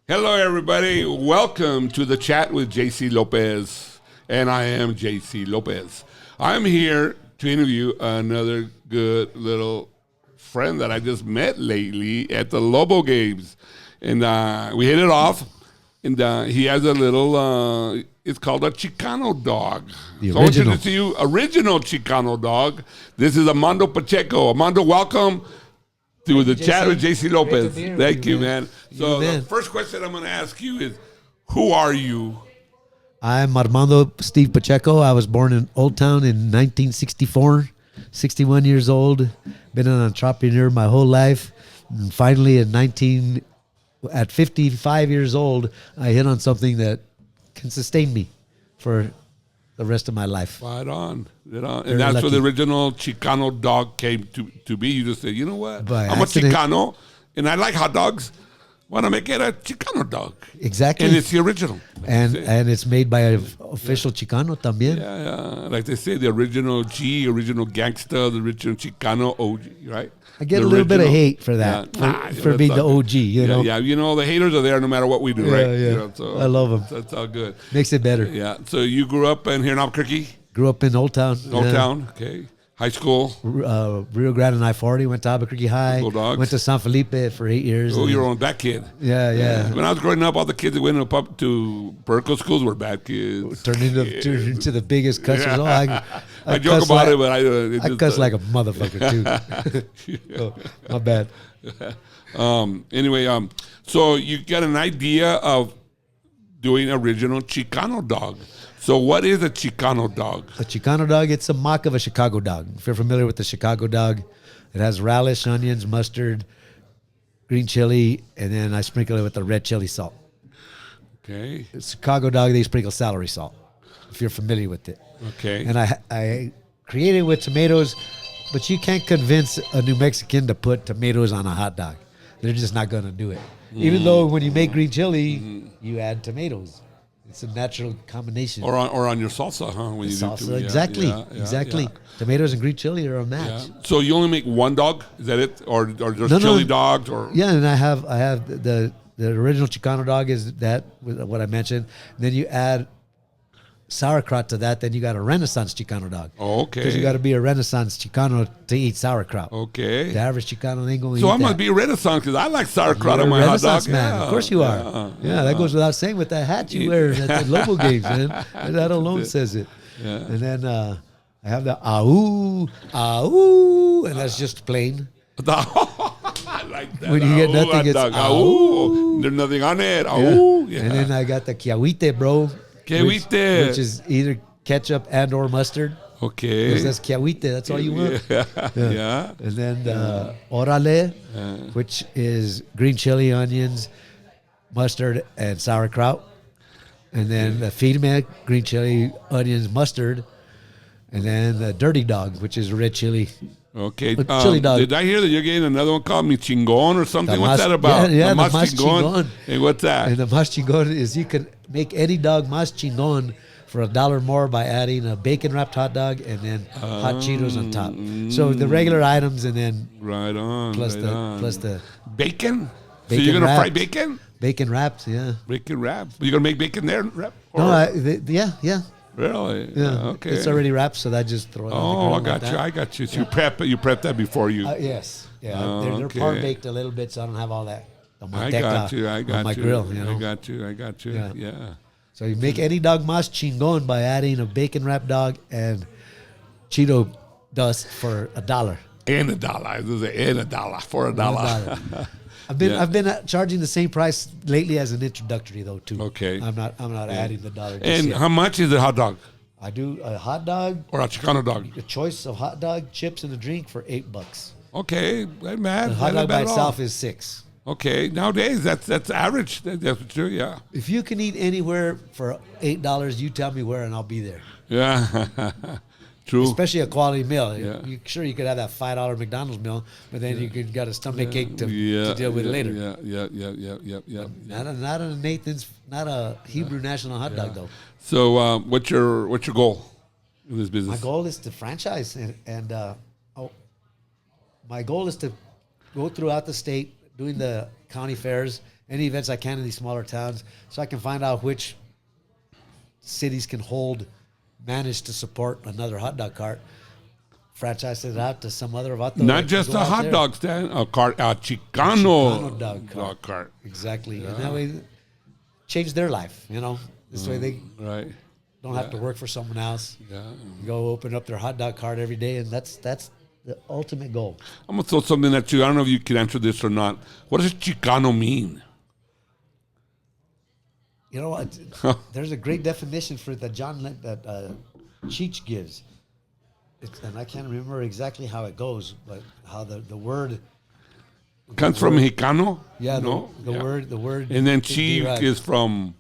Hello, everybody. Welcome to the chat with JC Lopez. And I am JC Lopez. I'm here to interview another good little friend that I just met lately at the Lobo Games. And we hit it off. And he has a little, it's called a Chicano dog. The so I want to original. introduce to you original Chicano dog. This is Armando Pacheco. Armando, welcome to the chat with JC Lopez. Thank you, man. So the first question I'm going to ask you is, who are you? I'm Armando Steve Pacheco. I was born in Old Town in 1964, 61 years old. Been an entrepreneur my whole life. And finally, at 55 years old, I hit on something that can sustain me for the rest of my life. Right on. Right on. Very And that's where lucky. the original Chicano dog came to be. You just said, you know what? By I'm accident. a Chicano, and I like hot dogs. Want to make it a Chicano dog. Exactly. And it's the original. And it's made by an official Chicano también. Yeah. Like they say, the original G, original gangsta, the original Chicano OG, right? I get The a little bit of original. hate for that, Yeah. for That's being all the good. OG, you know. Yeah, you know, the haters are there no matter what we do, right? Yeah. You know, so I love 'em. That's all good. Makes it better. Yeah. So you grew up in here in Albuquerque, Grew up in Old Town. Old yeah. Town, okay. High school. Rio Grande and I-40. Went to Albuquerque High. Bulldogs. Went to San Felipe for 8 years. Oh, and- you're on that kid. Yeah. When I was growing up, all the kids that went to Berkeley schools were bad kids. Turned into the biggest cussers. Yeah. Oh, I joke cuss about like, it, but it I just, cuss like a motherfucker too. Oh, my bad. Anyway, so you got an idea of doing original Chicano dog. So what is a Chicano dog? A Chicano dog, it's a mock of a Chicago dog. If you're familiar with the Chicago dog, it has relish, onions, mustard, green chili, and then I sprinkle it with the red chili salt. Okay. It's Chicago dog, they sprinkle celery salt, if you're familiar with it. Okay. And I created it with tomatoes, but you can't convince a New Mexican to put tomatoes on a hot dog. They're just not going to do it. Even though when you make green chili, you add tomatoes. It's a natural combination. Or on your salsa, huh? When you Salsa, do exactly. yeah. Tomatoes and green chili are a match. Yeah. So you only make one dog? Is that it? Or there's No. chili dogs? Or Yeah, and I have the original Chicano dog is that with what I mentioned. Then you add sauerkraut to that, then you got a Renaissance Chicano dog. Oh, okay. Because you got to be a Renaissance Chicano to eat sauerkraut. Okay. The average Chicano ain't going to So eat I must that. be a Renaissance because I like sauerkraut You're on a my hot Renaissance dog. man. Yeah. Of course you are. Yeah, that goes without saying with that hat you wear at the Lobo games, man. And that alone says it. Yeah. And then I have the ahoo, and that's just plain. I like that. When you get nothing, hot it's dog. "Au." There's nothing on it. Yeah. And then I got the kiawite, bro. Kiawite. Which is either ketchup and or mustard. Okay. Because that's kiawite. That's all you want. Yeah. And then the orale, which is green chili, onions, mustard, and sauerkraut. And then the firme, green chili, onions, mustard. And then the dirty dog, which is red chili. Okay. Chili dog. Did I hear that you're getting another one called Mi Chingon or something? The What's mas- that about? yeah, the mas mas chingon. Hey, what's that? And the mas chingon is you can make any dog mas chingon for $1 more by adding a bacon wrapped hot dog and then hot Cheetos on top. So the regular items and then Right on. plus right the on. plus the bacon. So bacon you're gonna fry wrapped. bacon? bacon wrapped. Yeah. Bacon wrap. You're gonna make bacon there? Wrap? No, Or- yeah. really? Yeah. Okay. It's already wrapped, so I just throw it on the Oh, grill I got like you. that. I got you. So you prep that before you. Yes. Yeah. Oh, They're okay. par baked a little bit, so I don't have all that. The I manteca got you. I got on my you. grill. You know? I got you. Yeah. Yeah. So you make any dog mas chingon by adding a bacon wrapped dog and Cheeto dust for $1. And $1. This is $1 for $1. Yeah. I've been charging the same price lately as an introductory though too. Okay. I'm not adding the $1. just And yet. how much is a hot dog I do a hot dog, or a Chicano dog? a choice of hot dog, chips, and a drink for $8. Okay, that man. The hot dog by itself is $6. Okay, nowadays that's average. That's true. Yeah. If you can eat anywhere for $8, you tell me where and I'll be there. Yeah. True. Especially a quality meal. Yeah. Sure, you could have that $5 McDonald's meal, but then you could got a stomach ache to deal with later. Yeah. Not a Nathan's, not a Hebrew National hot dog though. So, what's your goal in this My business? goal is to franchise, and my goal is to go throughout the state, doing the county fairs, any events I can in these smaller towns, so I can find out which cities can manage to support another hot dog cart. Franchise it out to some other vato. Not just a hot dog stand, a Chicano dog cart. Exactly. Yeah. And that way, change their life, This way they don't have to work for someone else. Yeah. Go open up their hot dog cart every day, and that's the ultimate goal. I'm going to throw something at you. I don't know if you can answer this or not. What does Chicano mean? You know what? There's a great definition for it that Cheech gives. And I can't remember exactly how it goes, but how the word comes from Chicano. Yeah, the word. And then Cheech is from.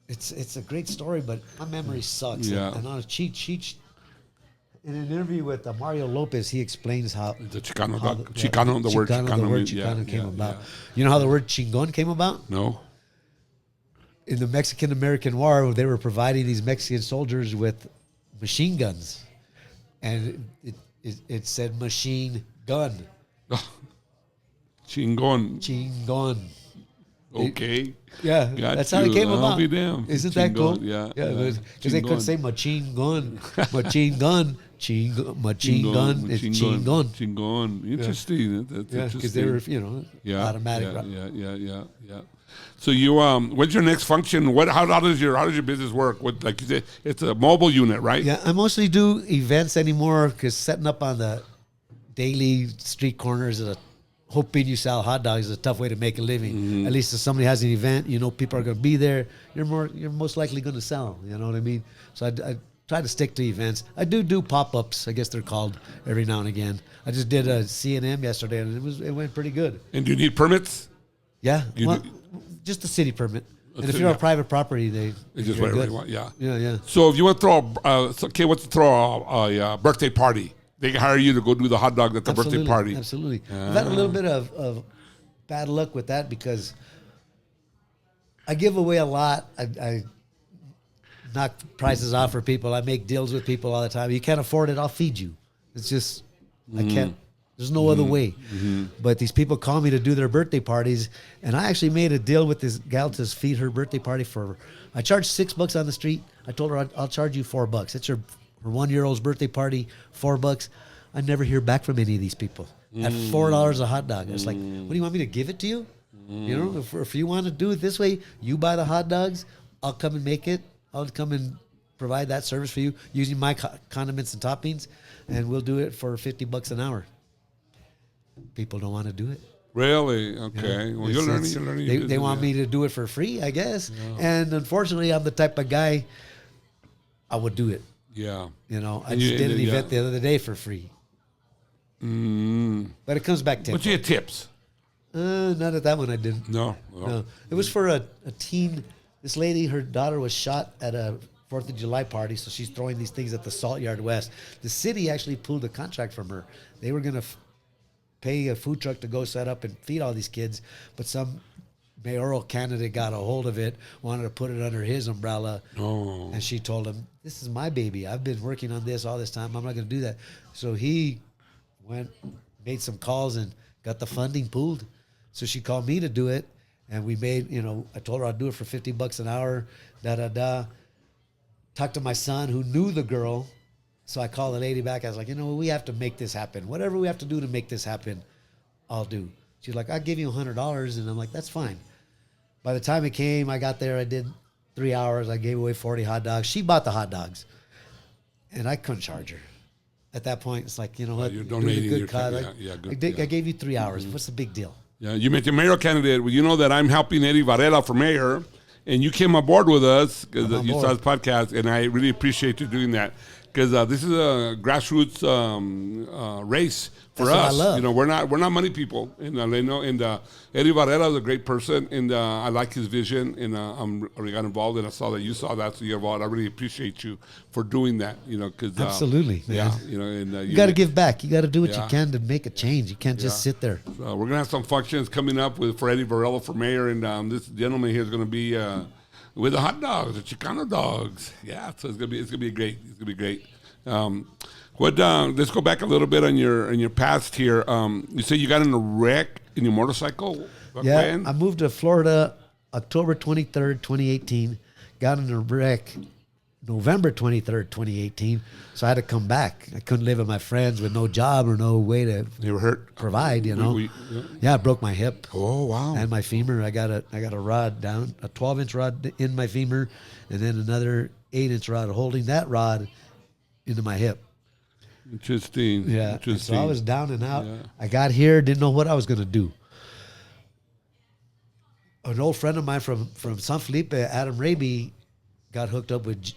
It's a great story, but my memory sucks. Yeah. And on Cheech, in an interview with Mario Lopez, he explains how the Chicano how word Chicano came about. You know how the word chingon came about? No. In the Mexican-American War, they were providing these Mexican soldiers with machine guns. And it said machine gun. Chingon. Chingon. Okay. That's how it came about. I'll be damned. Isn't that cool? Yeah. Because they couldn't say machine gun. Machine gun. Machine gun. It's chingon. Chingon. Interesting. That's interesting. Because they were, automatic. Yeah. So you, what's your next function? How does your business work? Like you said, it's a mobile unit, right? Yeah, I mostly do events anymore because setting up on the daily street corners hoping you sell hot dogs is a tough way to make a living. Mm-hmm. At least if somebody has an event, people are going to be there. You're most likely going to sell. You know what I mean? So I try to stick to events. I do pop-ups, I guess they're called, every now and again. I just did a C&M yesterday, and it went pretty good. And do you need permits? Yeah, just a city permit. And if you're on private property, they just whatever you want. Yeah. Yeah. So if you want to throw a birthday party, they can hire you to go do the hot dog at the birthday party. Absolutely. I've had a little bit of bad luck with that because I give away a lot. I knock prices off for people. I make deals with people all the time. You can't afford it, I'll feed you. It's just, I can't. There's no other way. Mm-hmm. But these people call me to do their birthday parties, and I actually made a deal with this gal to feed her birthday party I charged $6 on the street. I told her I'll charge you $4. It's her 1-year-old's birthday party, $4. I never hear back from any of these people. At $4 a hot dog. It's like, what do you want me to give it to you? If you want to do it this way, you buy the hot dogs, I'll come and make it. I'll come and provide that service for you using my condiments and toppings, and we'll do it for $50 an hour. People don't want to do it. Really? Okay. Well, you're learning. They want me to do it for free, I guess. Yeah. And unfortunately, I'm the type of guy, I would do it. Yeah. I just did an event the other day for free. But it comes back to But you had tips? Not at that one I didn't. No. It was for a teen. This lady, her daughter was shot at a 4th of July party, so she's throwing these things at the Salt Yard West. The city actually pulled a contract from her. They were going to pay a food truck to go set up and feed all these kids, but some mayoral candidate got a hold of it, wanted to put it under his umbrella, and she told him, this is my baby. I've been working on this all this time. I'm not going to do that. So he made some calls and got the funding pooled. So she called me to do it, and we made, I told her I'd do it for $50 an hour, Talked to my son who knew the girl. So I called the lady back. I was like, we have to make this happen. Whatever we have to do to make this happen, I'll do. She's like, I'll give you $100. And I'm like, that's fine. By the time it came, I got there. I did 3 hours. I gave away 40 hot dogs. She bought the hot dogs. And I couldn't charge her. At that point, it's like, what? You're donating good your cause. good. I gave you 3 hours. What's the big deal? Yeah, you mentioned mayor candidate. Well, you know that I'm helping Eddie Varela for mayor. And you came aboard with us because you saw this podcast. And I really appreciate you doing that. Because this is a grassroots race for That's us. What I love. We're not money people. And Eddie Varela is a great person, and I like his vision. And I already got involved, and I saw that you saw that, so you're involved. I really appreciate you for doing that. Because absolutely, man. You got to give back. You got to do what you can to make a change. You can't just sit there. So we're gonna have some functions coming up for Eddie Varela for mayor, and this gentleman here is gonna be. With the hot dogs, the Chicano dogs, so it's gonna be great. It's gonna be great. Let's go back a little bit on your past here. You say you got in a wreck in your motorcycle? Back Yeah, when? I moved to Florida October 23rd, 2018. Got in a wreck November 23rd, 2018. So I had to come back. I couldn't live with my friends with no job or no way to You were hurt? provide, you know. Yeah. Yeah, I broke my hip Oh, wow. and my femur. I got a rod down, a 12-inch rod in my femur, and then another 8-inch rod holding that rod into my hip. Interesting. Yeah. And Interesting. so I was down and out. Yeah. I got here, didn't know what I was going to do. An old friend of mine from San Felipe, Adam Raby, got hooked up with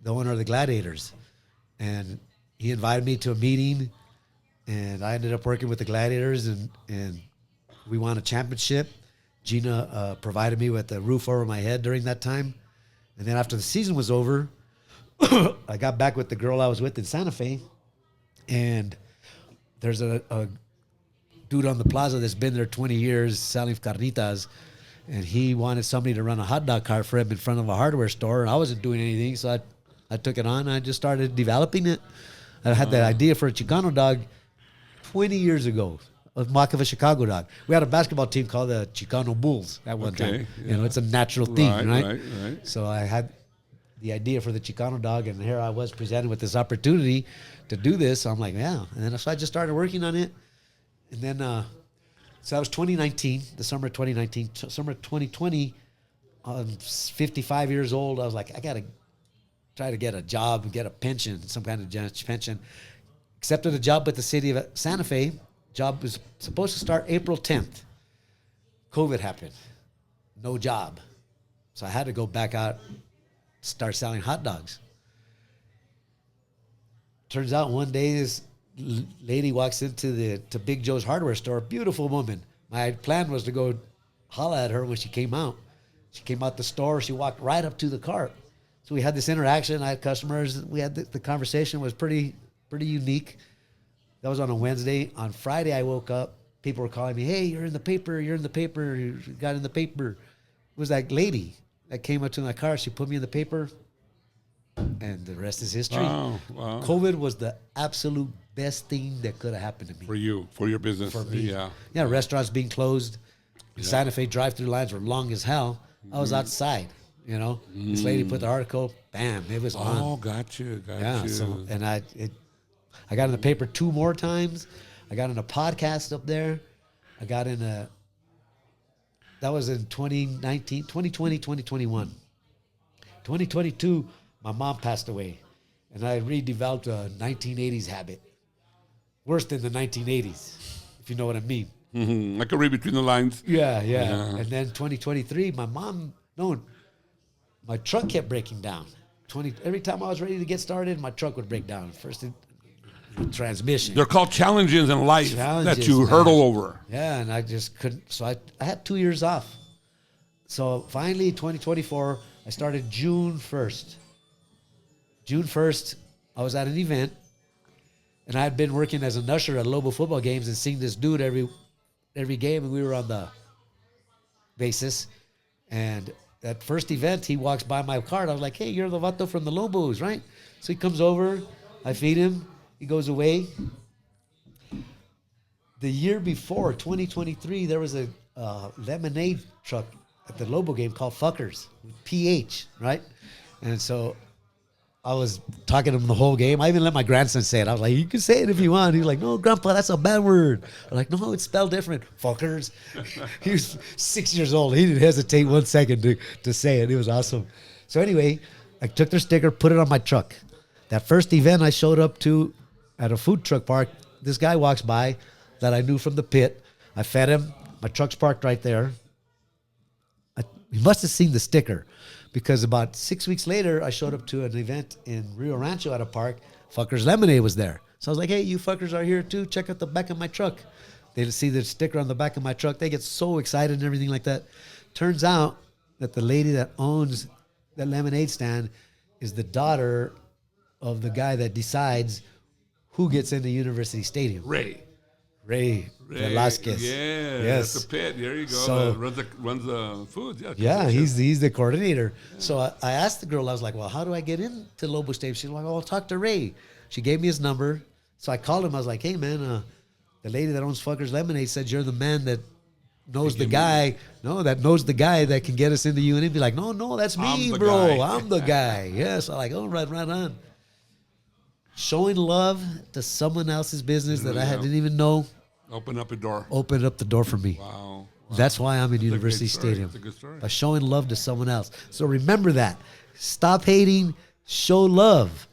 the owner of the Gladiators. And he invited me to a meeting, and I ended up working with the Gladiators, and we won a championship. Gina provided me with a roof over my head during that time. And then after the season was over, I got back with the girl I was with in Santa Fe, and there's a dude on the plaza that's been there 20 years selling carnitas, and he wanted somebody to run a hot dog cart for him in front of a hardware store. And I wasn't doing anything, so I took it on, and I just started developing it. I had that idea for a Chicano dog 20 years ago, a mock of a Chicago dog. We had a basketball team called the Chicano Bulls at one time. Yeah. You know, it's a natural thing, right? Right. So I had the idea for the Chicano dog, and here I was presented with this opportunity to do this. So I'm like, yeah. And then so I just started working on it. And then, so that was 2019, the summer of 2019. Summer of 2020, I'm 55 years old. I was like, I got to try to get a job, get a pension, some kind of pension. Accepted a job with the city of Santa Fe. Job was supposed to start April 10th. COVID happened. No job. So I had to go back out, start selling hot dogs. Turns out one day this lady walks into to Big Joe's hardware store, a beautiful woman. My plan was to go holla at her when she came out. She came out the store. She walked right up to the cart. So we had this interaction. I had customers. We had the conversation was pretty unique. That was on a Wednesday. On Friday, I woke up. People were calling me, hey, you're in the paper. You're in the paper. You got in the paper. It was that lady that came up to my car. She put me in the paper. And the rest is history. Wow. COVID was the absolute best thing that could have happened to me. For you, for your business. For me. Yeah. Yeah, restaurants being closed. The Santa Fe drive-through lines were long as hell. I was outside, you know. This lady put the article, bam, it was on. Oh, got you. Yeah, so, and I got in the paper 2 more times. I got in a podcast up there. I got in that was in 2019, 2020, 2021. 2022, my mom passed away, and I redeveloped a 1980s habit. Worse than the 1980s, if you know what I mean. Mm-hmm. I could read between the lines. Yeah. And then 2023, my truck kept breaking down. Every time I was ready to get started, my truck would break down. First, transmission. They're called challenges in life that you hurdle over. Yeah, and I just couldn't. So I had 2 years off. So finally, 2024, I started June 1st. June 1st, I was at an event, and I had been working as an usher at Lobo football games and seeing this dude every game, and we were on the basis. And that first event, he walks by my cart. I was like, hey, you're the vato from the Lobos, right? So he comes over. I feed him. He goes away. The year before, 2023, there was a lemonade truck at the Lobo game called Fuckers, with PH, right? And so I was talking to him the whole game. I even let my grandson say it. I was like, you can say it if you want. He was like, no, Grandpa, that's a bad word. I'm like, no, it's spelled different. Fuckers. He was 6 years old. He didn't hesitate 1 second to say it. It was awesome. So anyway, I took their sticker, put it on my truck. That first event I showed up to at a food truck park, this guy walks by that I knew from the pit. I fed him. My truck's parked right there. He must have seen the sticker, because about 6 weeks later, I showed up to an event in Rio Rancho at a park. Fuckers Lemonade was there. So I was like, hey, you fuckers are here too. Check out the back of my truck. They see the sticker on the back of my truck. They get so excited and everything like that. Turns out that the lady that owns the lemonade stand is the daughter of the guy that decides who gets into University Stadium. Ray Velasquez. Yeah, yes. That's the pit. There you go. So, runs the food. Yeah, he's the coordinator. So I asked the girl, I was like, well, how do I get into Lobo Stadium? She's like, oh, I'll talk to Ray. She gave me his number. So I called him. I was like, hey, man, the lady that owns Fuckers Lemonade said you're the man that knows the guy. That knows the guy that can get us into UNM. Be like, no, that's me, bro. Guy. I'm the guy. Yes, I'm like, oh, right on. Showing love to someone else's business that I didn't even know. Open up a door. Opened up the door for me. Wow. That's why I'm in University Stadium. That's a good story. By showing love to someone else. So remember that. Stop hating. Show love.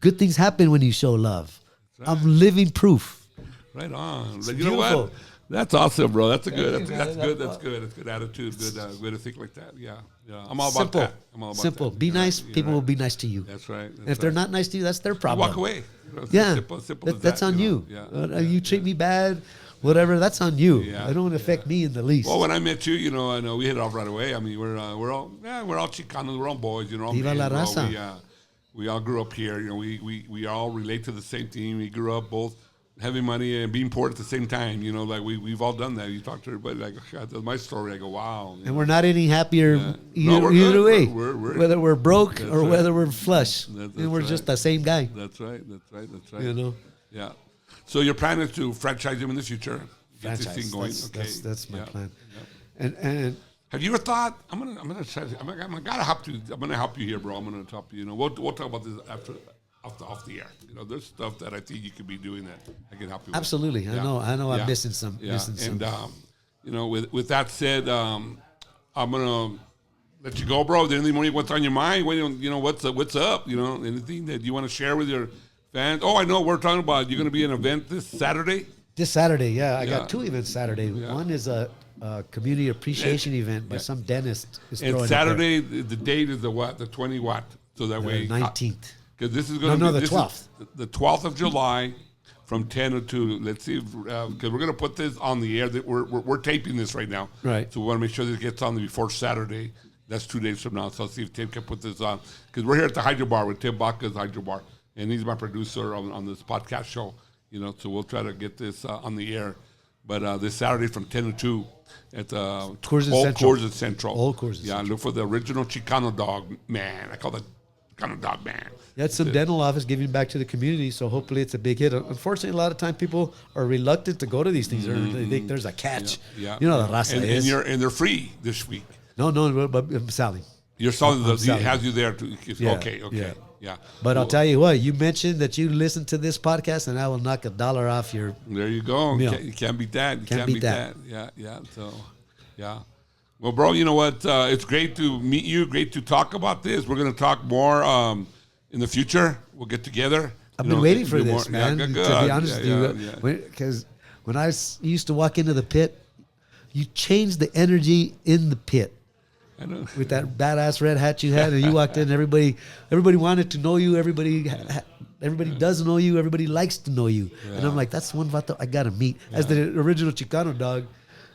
Good things happen when you show love. Right. I'm living proof. Right on. It's you beautiful. know what? That's awesome, bro. That's good. That's good. That's good. That's good attitude. Good. Way to think like that. Yeah. I'm all about that. I'm all about simple. That. Be nice. People will be nice to you. That's right. And if they're not nice to you, that's their problem. Walk away. Simple that's on you. You treat me bad, whatever. That's on you. It don't affect me in the least. Well, when I met you, I know we hit it off right away. I mean, we're all Chicanos. We're all boys. Viva la raza. We all grew up here. We all relate to the same thing. We grew up both having money and being poor at the same time. Like we've all done that. You talk to everybody like, God, that's my story. I go, wow. And we're not any happier either way. Whether we're broke or whether we're flush. And we're just the same guy. That's right. Yeah. So your plan is to franchise him in the future. Get this thing going. That's my plan. And have you ever thought I'm gonna help you here, bro. I'm gonna help you. We'll talk about this after off the air. There's stuff that I think you could be doing that I can help you with. Absolutely. I know I'm missing some. And with that said, I'm gonna let you go, bro. Anything more? What's on your mind? What's up? Anything that you want to share with your fans? Oh, I know we're talking about. You're gonna be an event this Saturday. This Saturday, I got 2 events Saturday. One is a community appreciation event by some dentist. And Saturday, the date is the what? The 20 what? So that way 19th. Because this is going to be the 12th. The 12th of July, from 10 to 2. Let's see, because we're going to put this on the air. That we're taping this right now, right? So we want to make sure that it gets on before Saturday. That's 2 days from now. So I'll see if Tim can put this on. Because we're here at the Hydro Bar with Tim Baca's Hydro Bar, and he's my producer on this podcast show. So we'll try to get this on the air. But this Saturday from 10 to 2 at the Old Coors Central. Old Coors Central. Look for the original Chicano dog man. I call that Chicano dog man. It's some dental office giving back to the community, so hopefully it's a big hit. Unfortunately, a lot of time people are reluctant to go to these things. They think there's a catch. Yeah. The raza is. And they're free this week. No, but I'm selling. You're selling. He has you there. Okay. Yeah. But I'll tell you what, you mentioned that you listen to this podcast, and I will knock $1 off your. There you go. You can't beat that. You can't beat that. Yeah. So, yeah. Well, bro, you know what? It's great to meet you. Great to talk about this. We're going to talk more in the future. We'll get together. I've been waiting for this, man. To be honest with you, because when I used to walk into the pit, you changed the energy in the pit. I know. With that badass red hat you had, and you walked in, everybody wanted to know you. Everybody does know you. Everybody likes to know you. Yeah. And I'm like, that's one vato I gotta meet. Yeah. As the original Chicano dog.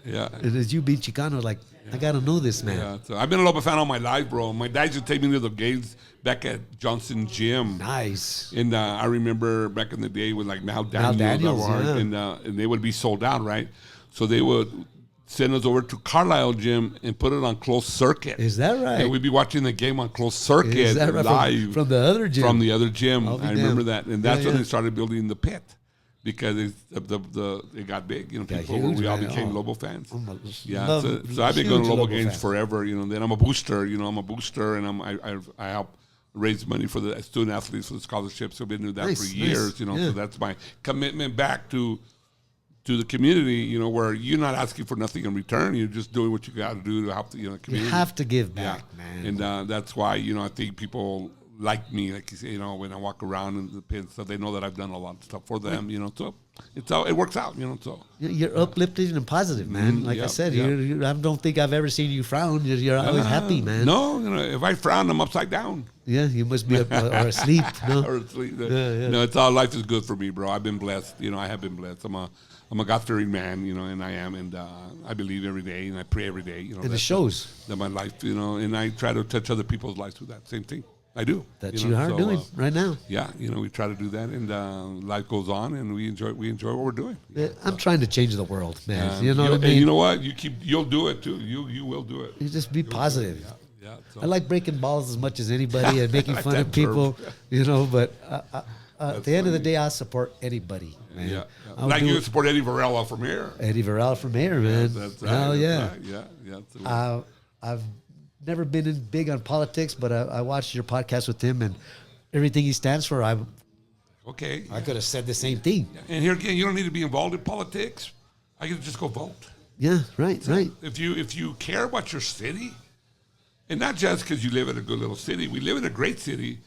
Yeah. And as you being Chicano, like, I gotta know this man. Yeah. So I've been a Lobo fan all my life, bro. My dad used to take me to the games back at Johnson Gym. Nice. And I remember back in the day with like Mal Daniels and they would be sold out, right? So they would send us over to Carlisle Gym and put it on closed circuit. Is that right? And we'd be watching the game on closed circuit. Is that right? Live from the other gym? From the other gym. I remember that. And that's when they started building the pit. Because it got big. We all became Lobo fans. So I've been going to Lobo games forever. Then I'm a booster. And I help raise money for the student athletes for the scholarships. So I've been doing that for years. So that's my commitment back to the community, where you're not asking for nothing in return. You're just doing what you got to do to help the community. You have to give back, man. And that's why, I think people like me, like you say, when I walk around in the pit, so they know that I've done a lot of stuff for them, so it works out, so. You're uplifting and positive, man. Like I said, I don't think I've ever seen you frown. You're always happy, man. No, if I frown, I'm upside down. Yeah, you must be or asleep. No? Or asleep. No, it's all life is good for me, bro. I've been blessed. I have been blessed. I'm a God-fearing man, and I am, and I believe every day, and I pray every day. And it shows. That my life, and I try to touch other people's lives with that same thing. I do. That you are doing right now. Yeah, we try to do that, and life goes on, and we enjoy what we're doing. I'm trying to change the world, man. You know what I mean? And you know what? You'll do it too. You will do it. You just be positive. Yeah. I like breaking balls as much as anybody and making fun of people, but At the end of the day, I support anybody, man. Yeah. I'll Like do you it. support Eddie Varela from here. Eddie Varela from here, man. That's right. Hell that's yeah. right. Yeah. Yeah. I've never been in big on politics, but I watched your podcast with him and everything he stands for. I Okay. could have said the same thing. And here again, you don't need to be involved in politics. I can just go vote. Yeah, right. If you care about your city, and not just because you live in a good little city, we live in a great city,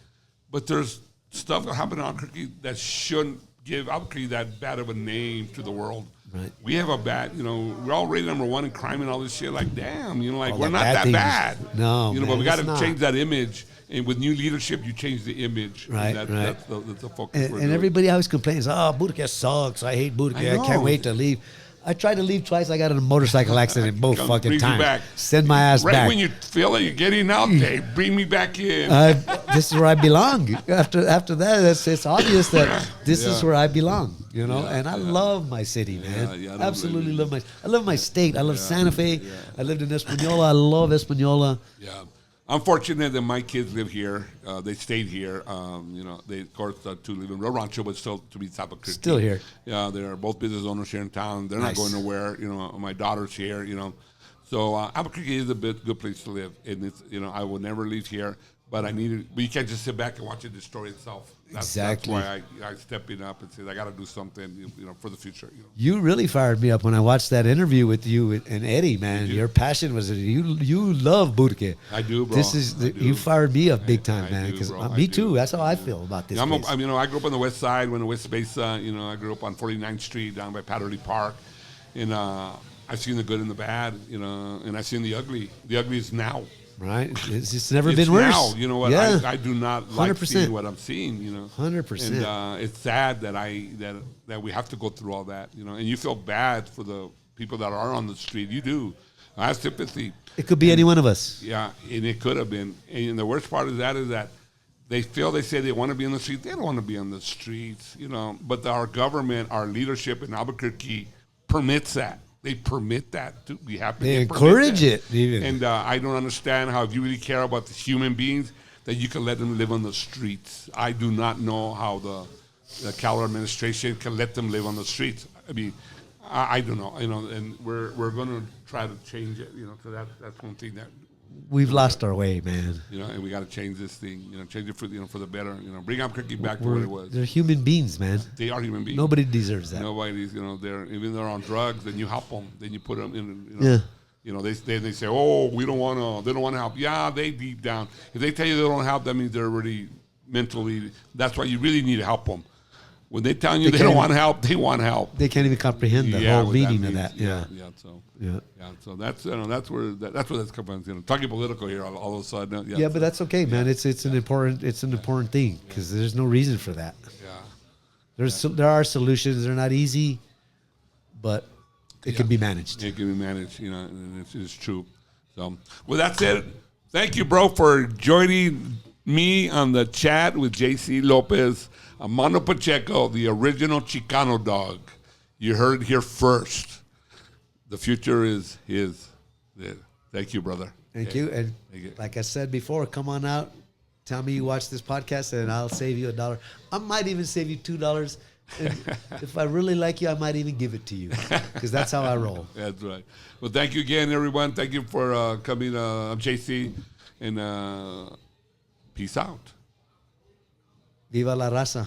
but there's stuff that happened in Albuquerque that shouldn't give Albuquerque that bad of a name to the world. Right. We have a bad, we're already number one in crime and all this shit. Like, damn, like All we're the not bad that things. bad. No, but man, we got it's to not. change that image. And with new leadership, you change the image. Right, And right. That's the focus. And, we're and doing. everybody always complains, oh, Burke sucks. I hate Burke. I know. can't wait to leave. I tried to leave twice. I got in a motorcycle accident both Come, fucking brings you times. back. Send my ass right back. when you feel like you're getting out, they bring me back in. This is where I belong. After that, it's obvious that this is Yeah. where I belong. Yeah, And I love my city, man. yeah, I don't Absolutely blame love I love my state. I love Santa Fe. I lived in Española. I love Española. Yeah. I'm fortunate that my kids live here. They stayed here. They, of course, to live in Rio Rancho, but still to be Albuquerque. Still here. Yeah, they're both business owners here in town. They're Nice. not going nowhere. My daughter's here, So Albuquerque is a good place to live. And it's, I will never leave here. But but you can't just sit back and watch it destroy itself. Exactly. That's why I stepping up and said I got to do something, for the future. You really fired me up when I watched that interview with you and Eddie, man. Your passion was you love Burke. I do, bro. You fired me up big time, I man. do, Because bro. I me do. too. That's how I feel about this. place. I grew up on the west side, when the West Mesa. I grew up on 49th Street down by Patterley Park, and I've seen the good and the bad, and I've seen the ugly. The ugly is now. Right? It's never It's been worse. now. You know what? Yeah. I do not like 100%. seeing what I'm seeing. 100%. And it's sad that we have to go through all that. And you feel bad for the people that are on the street. You do. I have sympathy. It could be any one of us. Yeah, and it could have been. And the worst part is that they say they want to be on the street. They don't want to be on the streets, But our government, our leadership in Albuquerque permits that. They permit that to be happening. They encourage it, even. And I don't understand how, if you really care about the human beings, that you can let them live on the streets. I do not know how the Cal administration can let them live on the streets. I mean, I don't know, and we're going to try to change it, so that's one thing that, We've lost our way, man. and we got to change this thing, change it for, for the better, bring Albuquerque back to what it was. They're human beings, man. They are human beings. Nobody deserves that. Nobody's, even they're on drugs, then you help them, then you put them in, Yeah. They say, oh, they don't want to help. Yeah, they deep down. If they tell you they don't help, that means they're already mentally, that's why you really need to help them. When they're telling you they don't want help, they want help. They can't even comprehend the whole what meaning means. of that. Yeah. So that's where that's coming from. Talking political here all of a sudden. Yeah, but that's okay, man. It's an important thing because there's no reason for that. Yeah. There are solutions. They're not easy, but it can be managed. It can be managed, and it's true. So, well, that's it. Thank you, bro, for joining me on the chat with JC Lopez, Armando Pacheco, the original Chicano dog. You heard it here first. The future is his. Yeah. Thank you, brother. Thank you. And Thank you. like I said before, come on out. Tell me you watch this podcast, and I'll save you $1. I might even save you $2. And if I really like you, I might even give it to you because that's how I roll. That's right. Well, thank you again, everyone. Thank you for coming. I'm JC, and peace out. Viva la raza.